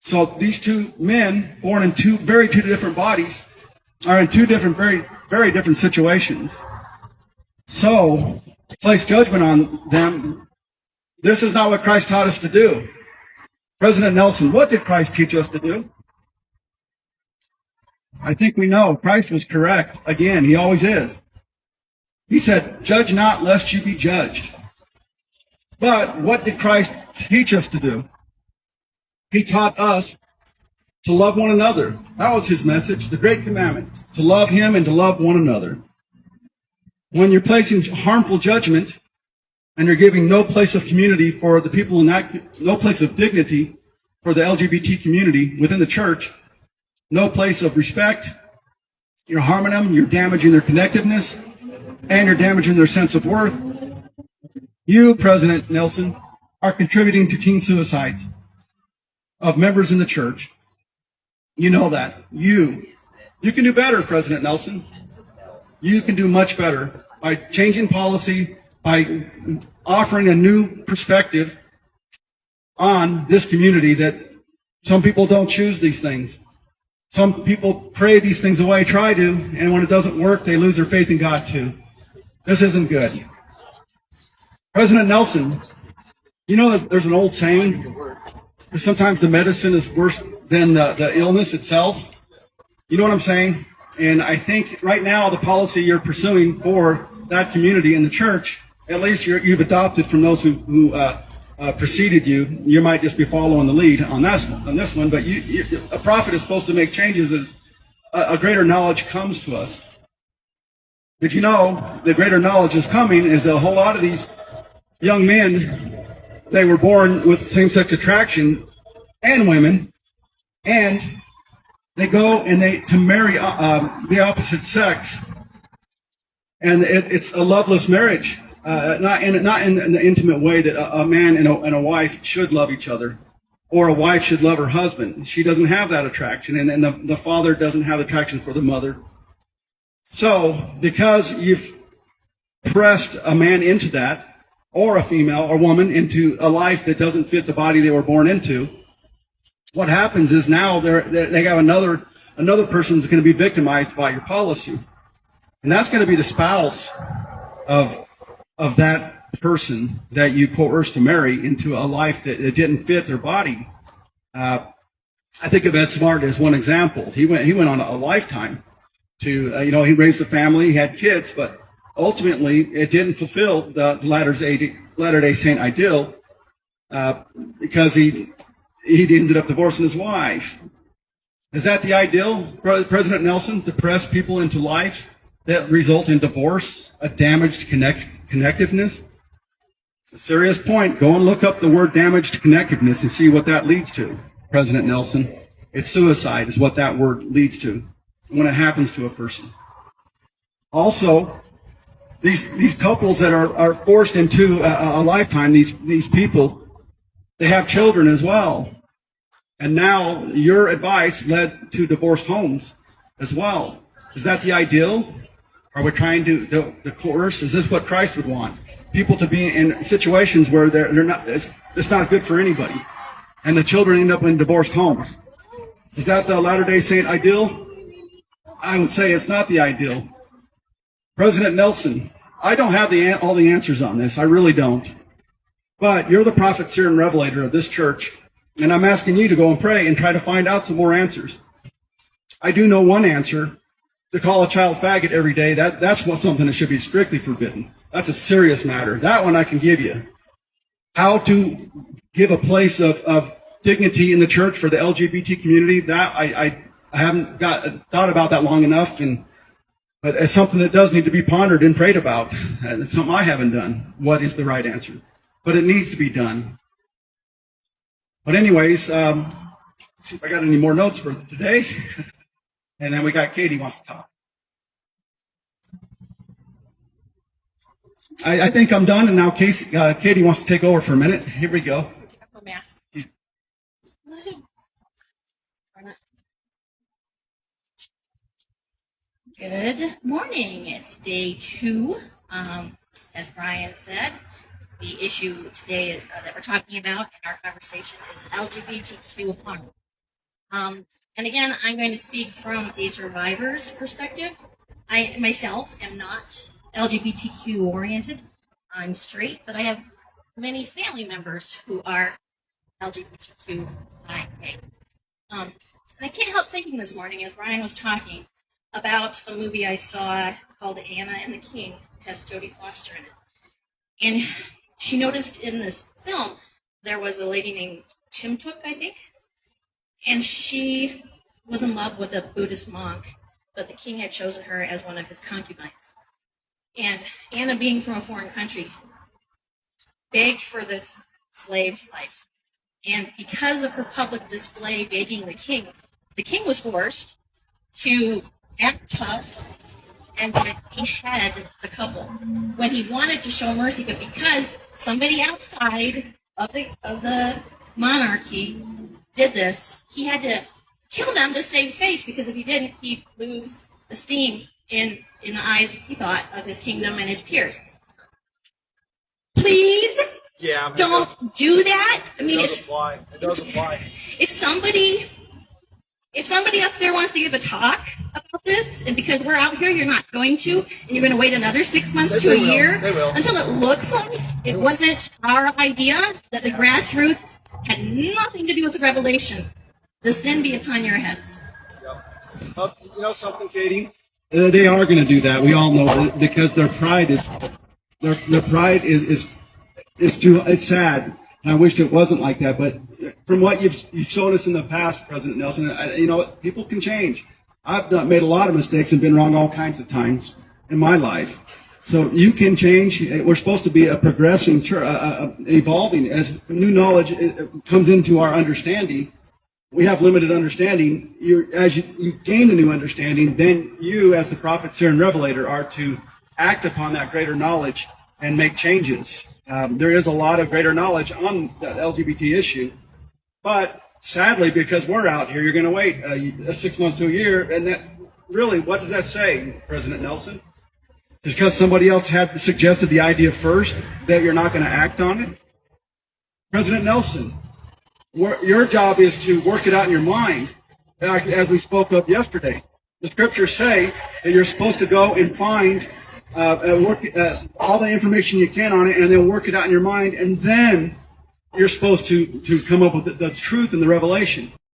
So these two men, born in two different bodies, are in two different, very different situations. So, to place judgment on them, this is not what Christ taught us to do. President Nelson, what did Christ teach us to do? I think we know Christ was correct. Again, he always is. He said, "Judge not, lest you be judged." But what did Christ teach us to do? He taught us to love one another. That was his message, the great commandment, to love him and to love one another. When you're placing harmful judgment and you're giving no place of community for the people in that, no place of dignity for the LGBT community within the church, no place of respect, you're harming them, you're damaging their connectiveness, and you're damaging their sense of worth. You, President Nelson, are contributing to teen suicides of members in the church. You know that. You can do better, President Nelson. You can do much better by changing policy, by offering a new perspective on this community that some people don't choose these things. Some people pray these things away, try to, and when it doesn't work, they lose their faith in God too. This isn't good. President Nelson, you know there's an old saying, that sometimes the medicine is worse than the illness itself. You know what I'm saying? And I think right now the policy you're pursuing for that community in the church, at least you've adopted from those who preceded you. You might just be following the lead on this one, but a prophet is supposed to make changes as a greater knowledge comes to us. Did you know the greater knowledge is coming is a whole lot of these young men, they were born with same-sex attraction and women, and they go and to marry the opposite sex, and it's a loveless marriage, not in the intimate way that a man and a wife should love each other, or a wife should love her husband. She doesn't have that attraction, and the father doesn't have attraction for the mother. So, because you've pressed a man into that, or a female or woman into a life that doesn't fit the body they were born into, what happens is now they have another person that's going to be victimized by your policy, and that's going to be the spouse of that person that you coerced to marry into a life that didn't fit their body. I think of Ed Smart as one example. He went on a lifetime to he raised a family, he had kids, but ultimately it didn't fulfill the Latter-day Saint ideal because he ended up divorcing his wife. Is that the ideal, President Nelson, to press people into lives that result in divorce, a damaged connectiveness? It's a serious point. Go and look up the word damaged connectiveness and see what that leads to, President Nelson. It's suicide is what that word leads to when it happens to a person. Also, these couples that are forced into a lifetime, these people, they have children as well. And now your advice led to divorced homes as well. Is that the ideal? Are we trying to coerce? Is this what Christ would want? People to be in situations where they're not, it's not good for anybody. And the children end up in divorced homes. Is that the Latter-day Saint ideal? I would say it's not the ideal. President Nelson, I don't have all the answers on this. I really don't. But you're the prophet, seer, and revelator of this church, and I'm asking you to go and pray and try to find out some more answers. I do know one answer. To call a child faggot every day, that's something that should be strictly forbidden. That's a serious matter. That one I can give you. How to give a place of dignity in the church for the LGBT community, that I haven't thought about that long enough, but it's something that does need to be pondered and prayed about. It's something I haven't done. What is the right answer? But it needs to be done. But anyways, let's see if I got any more notes for today. And then we got Katie wants to talk. I think I'm done, and now Katie wants to take over for a minute. Here we go. Good morning. It's day 2. As Brian said, the issue today that we're talking about in our conversation is LGBTQ harm. And again, I'm going to speak from a survivor's perspective. I myself am not LGBTQ oriented. I'm straight, but I have many family members who are LGBTQIA. And I can't help thinking this morning as Ryan was talking about a movie I saw called Anna and the King, has Jodie Foster in it. And she noticed in this film there was a lady named Timtuk, I think, and she was in love with a Buddhist monk, but the king had chosen her as one of his concubines. And Anna, being from a foreign country, begged for this slave's life. And because of her public display begging the king was forced to act tough and behead the couple when he wanted to show mercy, but because somebody outside of the monarchy did this, he had to kill them to save face, because if he didn't, he'd lose esteem in the eyes, he thought, of his kingdom and his peers. Please, don't do that. I mean, it does apply. If somebody up there wants to give a talk about this, and because we're out here, you're not going to, and you're going to wait another 6 months to a year until it looks like it wasn't our idea, that the grassroots had nothing to do with the revelation. The sin be upon your heads. You know something, Katie? They are going to do that. We all know it, because their pride is too. It's sad. And I wish it wasn't like that. But from what you've shown us in the past, President Nelson, people can change. I've made a lot of mistakes and been wrong all kinds of times in my life. So you can change. We're supposed to be a progressing, evolving as new knowledge comes into our understanding. We have limited understanding. As you gain the new understanding, then you, as the prophet, seer, and revelator, are to act upon that greater knowledge and make changes. There is a lot of greater knowledge on the LGBT issue, but sadly, because we're out here, you're going to wait 6 months to a year, and that really, what does that say, President Nelson? Just because somebody else had suggested the idea first, that you're not going to act on it? President Nelson, your job is to work it out in your mind, as we spoke of yesterday. The scriptures say that you're supposed to go and find work all the information you can on it, and then work it out in your mind, and then you're supposed to come up with the truth and the revelation.